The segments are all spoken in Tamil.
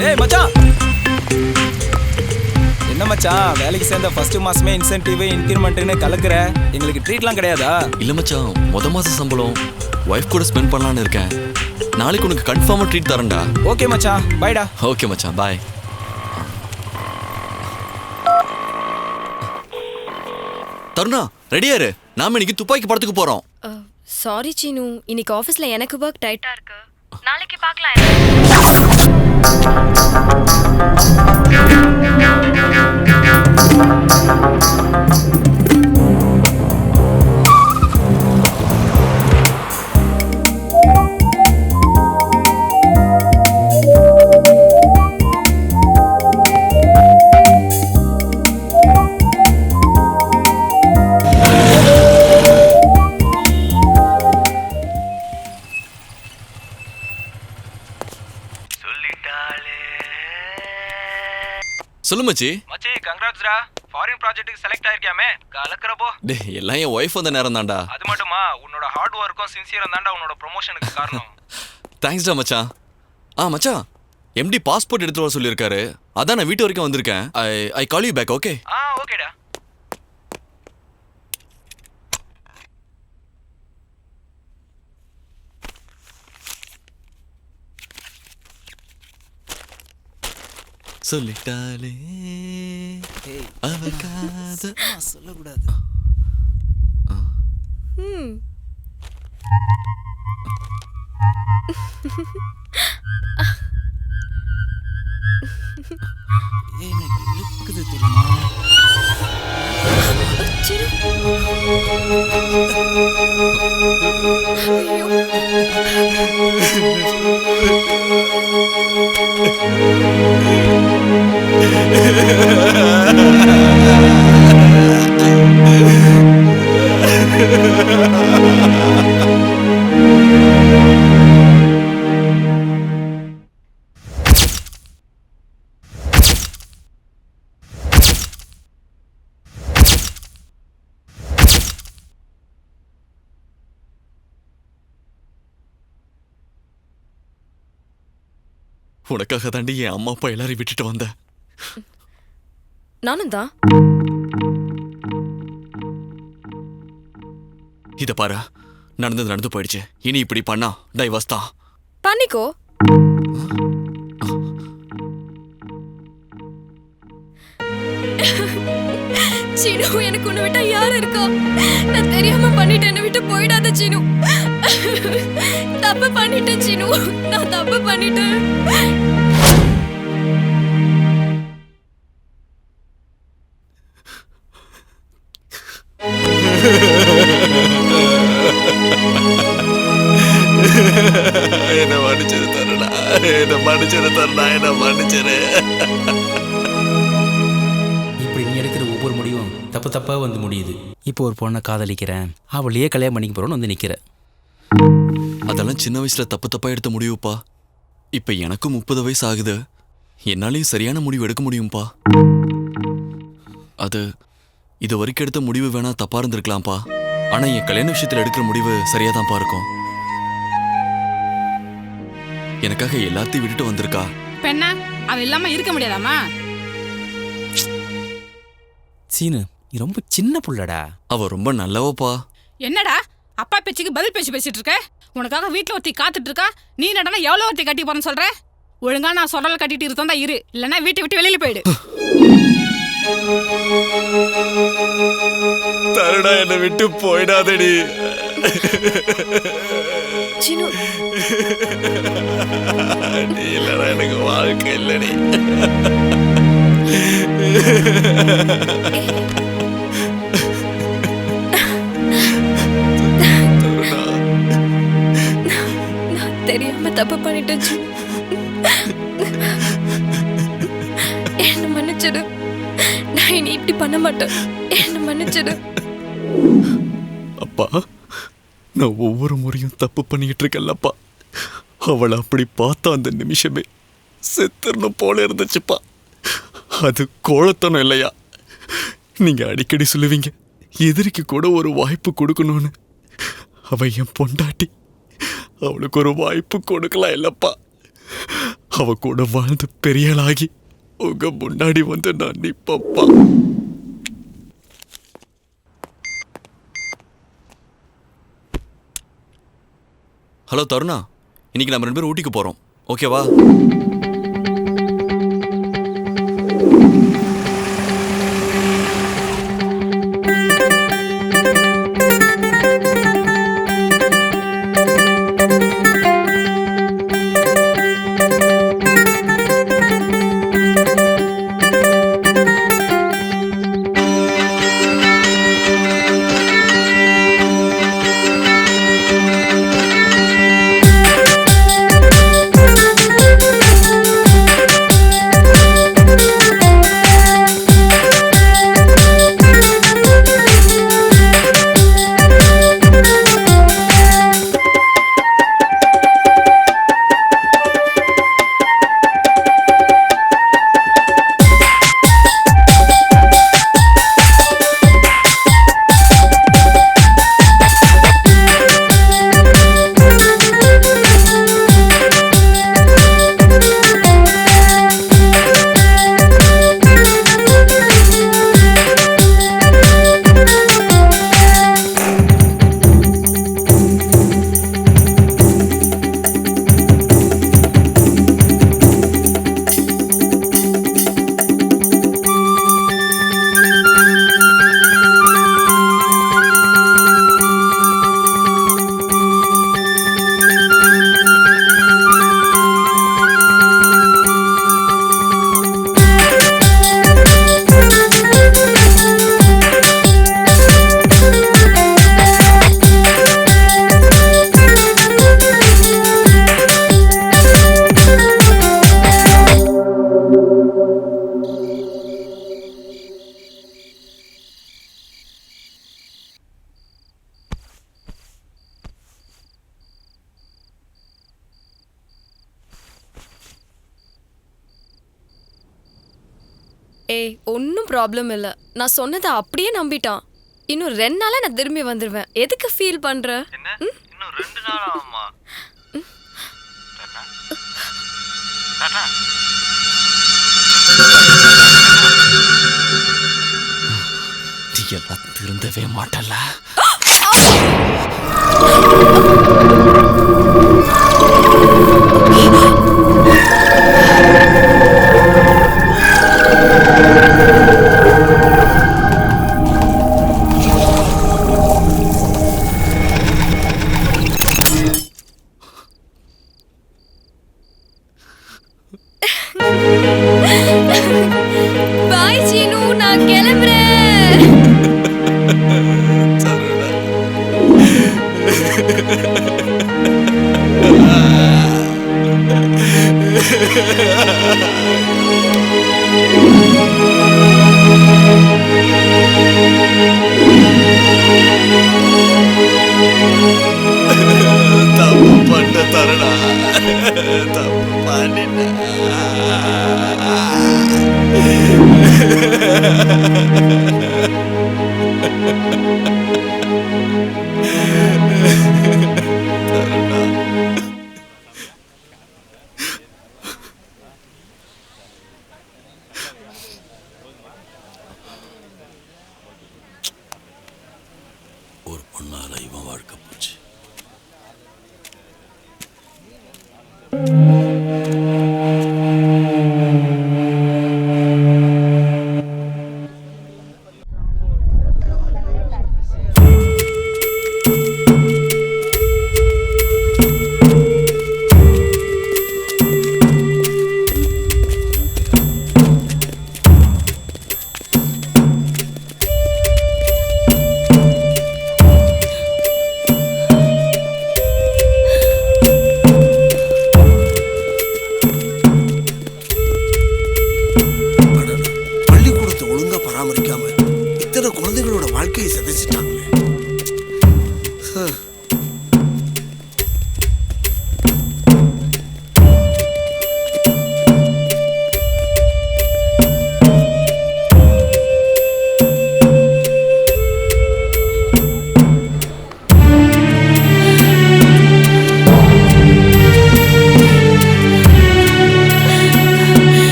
டேய் மச்சான், என்ன மச்சான் வேலைக்கு சேர்ந்த ஃபர்ஸ்ட் மாசமே இன்சென்டிவ் இன்கிரிமெண்ட்னு கலக்குற? எங்களுக்கு ட்ரீட்லாம் கிடையாதா? இல்ல மச்சான், மொத மாச சம்பளம் வைஃப் கூட ஸ்பெண்ட் பண்ணலான்னு இருக்கேன். நாளைக்கு உனக்கு கன்ஃபார்மா ட்ரீட் தரேன்டா. ஓகே மச்சான், பைடா. ஓகே மச்சான், பாய். தருணா, ரெடியா இரு. நாம இன்னைக்கு துப்பாக்கி படத்துக்கு போறோம். சாரி சீனு, இன்னைக்கு ஆஃபீஸ்ல எனக்கு ஒர்க் டைட்டா இருக்கு. நாளைக்கு பார்க்கலாம். சொல்லு மச்சி. மச்சி கங்க்ராட்ஸ்டா, ஃபாரின் ப்ராஜெக்ட்டுக்கு செலக்ட் ஆயிருக்கியாமே, கலக்குறப்போ. டேய், எல்லாம் என் ஒய்ஃப் வந்த நேரம் தான்டா. அது மட்டுமா, உன்னோட ஹார்ட் ஒர்க்கும் சின்சியரும் தான்டா உன்னோட ப்ரொமோஷனுக்கு காரணம். தேங்க்ஸ்டா மச்சான். மச்சான், எம்டி பாஸ்போர்ட் எடுத்துட்டு வர சொல்லியிருக்காரு. அதான் நான் வீட்டு வரைக்கும் வந்திருக்கேன். ஐ கால் யூ பேக். ஓகே? ஓகேடா. சொல்லிட்டாலே அவ காத சொல்லக்கூடாது. இழுக்குது தெரியுமா? உனக்காக தாண்டி என் அம்மா அப்பா எல்லாரையும் விட்டுட்டு வந்த. நானும் தான். இத பாரு, நடந்தது நடந்து போயிடுச்சு. இனி இப்படி பண்ணா டைவர்ஸ் தான். பண்ணிக்கோ. சீனு, எனக்கு உன்னை விட்டா யார் இருக்கா? நான் தெரியாம பண்ணிட்டேன்னு விட்டு போயிடாத சீனு. தப்பு பண்ணிட்டேன் சீனு, நான் தப்பு பண்ணிட்டேன். என்ன மன்னிச்சிரு தருணா, என்ன மன்னிச்சிரு தருணா, என்ன மன்னிச்சிரு. இப்படி நீ எடுக்கிற ஒவ்வொரு முடிவும் தப்பு தப்பா வந்து முடியுது. இப்போ ஒரு பொண்ணை காதலிக்கிறேன், அவளையே கல்யாணம் பண்ணிக்க போறோன்னு வந்து நிக்கிற. அதெல்லாம் சின்ன வயசுல தப்பு தப்பா எடுத்த முடிவுப்பா. இப்ப எனக்கும் 30 வயசு ஆகுது. என்னாலையும் சரியான முடிவு எடுக்க முடியும்பா. அது இது வரைக்கும் எடுத்த முடிவு வேணா தப்பா இருந்திருக்கலாம்ப்பா. ஆனா என் கல்யாண விஷயத்துல எடுக்கிற முடிவு சரியாதான்ப்பா இருக்கும். எனக்காக எல்லாத்தையும் விட்டுட்டு வந்திருக்கா. பெண்ணா, அவ இல்லாம இருக்க முடியாதாமா? சீனு, நீ ரொம்ப சின்ன புள்ளடா. அவ ரொம்ப நல்லவப்பா. என்னடா அப்பா பேச்சுக்கு பதில் பேசிட்டு இருக்க? உனக்காக வீட்டுல ஒருத்தி காத்துட்டு இருக்கா. நீ நடனா எவ்வளவு ஒருத்தி கட்டி போறேன்னு சொல்ற? ஒழுங்கா நான் சொல்றல கட்டிட்டு இருந்தா இரு, இல்லன்னா வீட்டை விட்டு வெளியில போயிடு. தருணா, என்னை விட்டு போயிடாதடி. சீனு, நீ இல்லடா எனக்கு வாழ்க்கை இல்லடி. நான் தெரியாம தப்பு பண்ணிட்டேன் சீனு. என்ன மன்னிச்சிடு. நான் இனி இப்படி பண்ண மாட்டேன். என்ன மன்னிச்சிடு. அப்பா, நான் ஒவ்வொரு முறையும் தப்பு பண்ணிக்கிட்டு இருக்கேன்லப்பா. அவளை அப்படி பார்த்தா அந்த நிமிஷமே செத்துறணும் போல இருந்துச்சுப்பா. அது கோழத்தனம் இல்லையா? நீங்க அடிக்கடி சொல்லுவீங்க எதிரிக்கு கூட ஒரு வாய்ப்பு கொடுக்கணும்னு. அவ என் பொண்டாட்டி, அவளுக்கு ஒரு வாய்ப்பு கொடுக்கலாம் இல்லப்பா. அவ கூட வாழ்ந்து பெரியலாகி உங்க முன்னாடி வந்து நான் நிப்பப்பா. ஹலோ தருணா, இன்னைக்கு நம்ம 2 பேரும் ஊட்டிக்கு போறோம், ஓகேவா? ஏய் ஒன்றும் ப்ராப்ளம் இல்லை, நான் சொன்னதை அப்படியே நம்பிட்டான். இன்னும் 2 நாளா நான் திரும்பி வந்துடுவேன். எதுக்கு ஃபீல் பண்ற? இன்னும் 2 நாள் ஆகுமா? நீ எல்லாம் திருந்தவே மாட்டல. பாய் சீனு, நான் கிளம்புறேன். தப்பு பண்ண தருணா, தப்பு பண்ணிட்ட. ஒரு பொண்ணால இவன் வாழ்க்கை போச்சு.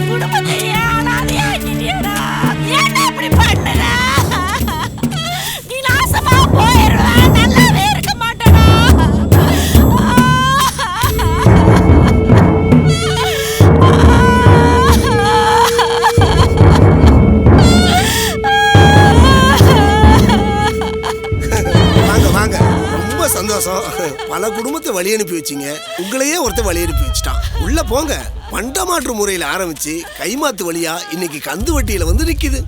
குடும்பத்தையே அனாதையாக்கிட்டியேடா. ஏன்டா இப்படி பண்ணுற? நீ நாசமா போயிடுவ. நல்லாவே இருக்க மாட்டேடா. வாங்க வாங்க, ரொம்ப சந்தோஷம். பல குடும்பத்தை வழி அனுப்பி வச்சிங்க, உங்களையே ஒருத்தர் வழி அனுப்பி வச்சுட்டான். உள்ள போங்க. பண்டமாற்று முறையில் ஆரம்பிச்சு கைமாத்து வழியா இன்னைக்கு கந்து வட்டியில வந்து நிக்குது.